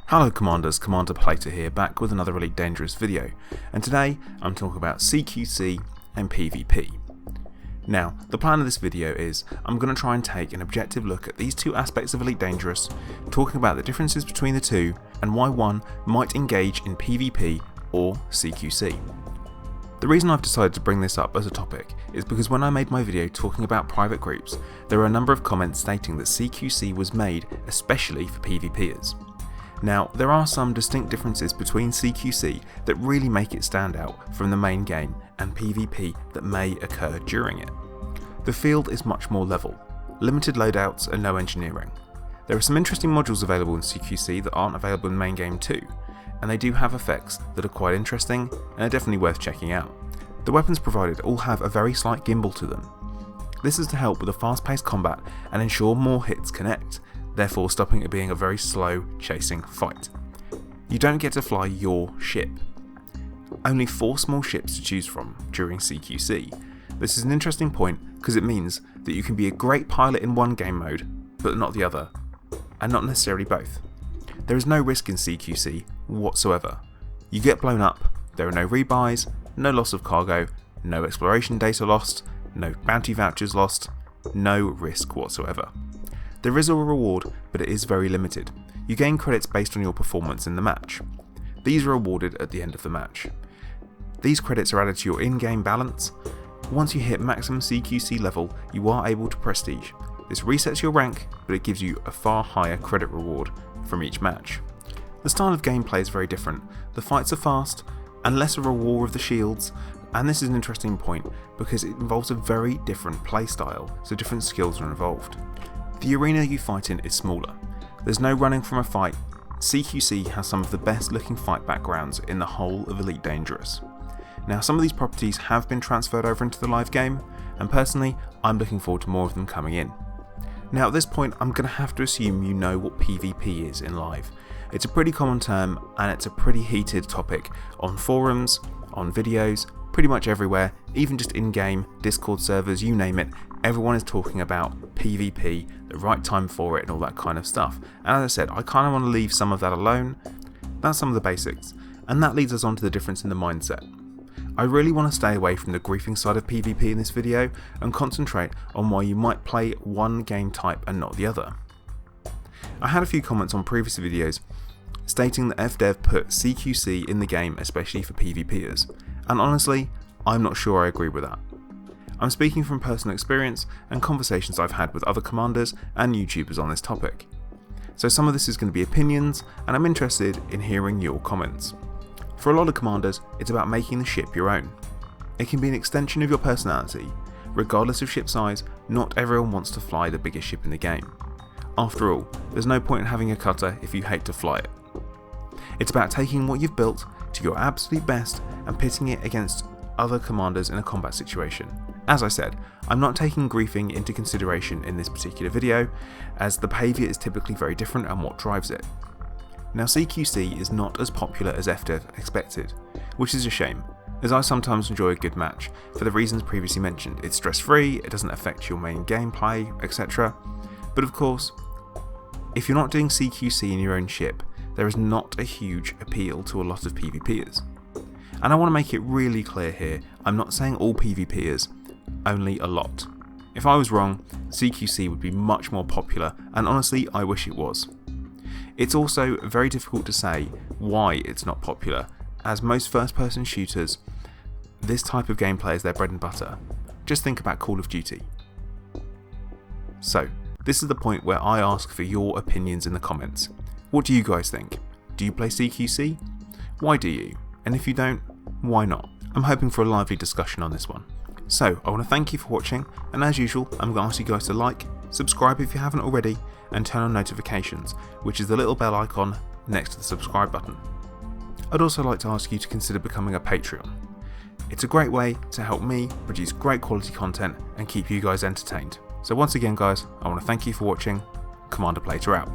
Hello Commanders, Commander Plater here, back with another Elite Dangerous video, and today I'm talking about CQC and PvP. Now, the plan of this video is I'm going to try and take an objective look at these two aspects of Elite Dangerous, talking about the differences between the two and why one might engage in PvP or CQC. The reason I've decided to bring this up as a topic is because when I made my video talking about private groups, there were a number of comments stating that CQC was made especially for PvPers. Now, there are some distinct differences between CQC that really make it stand out from the main game and PvP that may occur during it. The field is much more level, limited loadouts and no engineering. There are some interesting modules available in CQC that aren't available in the main game too, and they do have effects that are quite interesting and are definitely worth checking out. The weapons provided all have a very slight gimbal to them. This is to help with the fast-paced combat and ensure more hits connect, therefore stopping it being a very slow chasing fight. You don't get to fly your ship. Only 4 small ships to choose from during CQC. This is an interesting point because it means that you can be a great pilot in one game mode, but not the other, and not necessarily both. There is no risk in CQC whatsoever. You get blown up, there are no rebuys, no loss of cargo, no exploration data lost, no bounty vouchers lost, no risk whatsoever. There is a reward, but it is very limited. You gain credits based on your performance in the match. These are awarded at the end of the match. These credits are added to your in-game balance. Once you hit maximum CQC level, you are able to prestige. This resets your rank, but it gives you a far higher credit reward from each match. The style of gameplay is very different. The fights are fast, and less of a war of the shields, and this is an interesting point because it involves a very different playstyle, so different skills are involved. The arena you fight in is smaller. There's no running from a fight. CQC has some of the best looking fight backgrounds in the whole of Elite Dangerous. Now, some of these properties have been transferred over into the live game, and personally I'm looking forward to more of them coming in. Now at this point I'm going to have to assume you know what PvP is in live. It's a pretty common term and it's a pretty heated topic on forums, on videos, pretty much everywhere, even just in-game, Discord servers, you name it, everyone is talking about PvP, the right time for it and all that kind of stuff. And as I said, I kind of want to leave some of that alone. That's some of the basics, and that leads us on to the difference in the mindset. I really want to stay away from the griefing side of PvP in this video and concentrate on why you might play one game type and not the other. I had a few comments on previous videos stating that Fdev put CQC in the game especially for PvPers, and honestly, I'm not sure I agree with that. I'm speaking from personal experience and conversations I've had with other commanders and YouTubers on this topic. So some of this is going to be opinions, and I'm interested in hearing your comments. For a lot of commanders, it's about making the ship your own. It can be an extension of your personality. Regardless of ship size, not everyone wants to fly the biggest ship in the game. After all, there's no point in having a cutter if you hate to fly it. It's about taking what you've built to your absolute best and pitting it against other commanders in a combat situation. As I said, I'm not taking griefing into consideration in this particular video, as the behaviour is typically very different and what drives it. Now, CQC is not as popular as Fdev expected, which is a shame, as I sometimes enjoy a good match for the reasons previously mentioned. It's stress free, it doesn't affect your main gameplay, etc. But of course, if you're not doing CQC in your own ship, there is not a huge appeal to a lot of PvPers. And I want to make it really clear here, I'm not saying all PvPers, only a lot. If I was wrong, CQC would be much more popular, and honestly I wish it was. It's also very difficult to say why it's not popular, as most first person shooters, this type of gameplay is their bread and butter. Just think about Call of Duty. So, this is the point where I ask for your opinions in the comments. What do you guys think? Do you play CQC? Why do you? And if you don't, why not? I'm hoping for a lively discussion on this one. So, I want to thank you for watching, and as usual, I'm going to ask you guys to like, subscribe if you haven't already, and turn on notifications, which is the little bell icon next to the subscribe button. I'd also like to ask you to consider becoming a Patreon. It's a great way to help me produce great quality content and keep you guys entertained. So once again guys, I want to thank you for watching. Commander Plater out.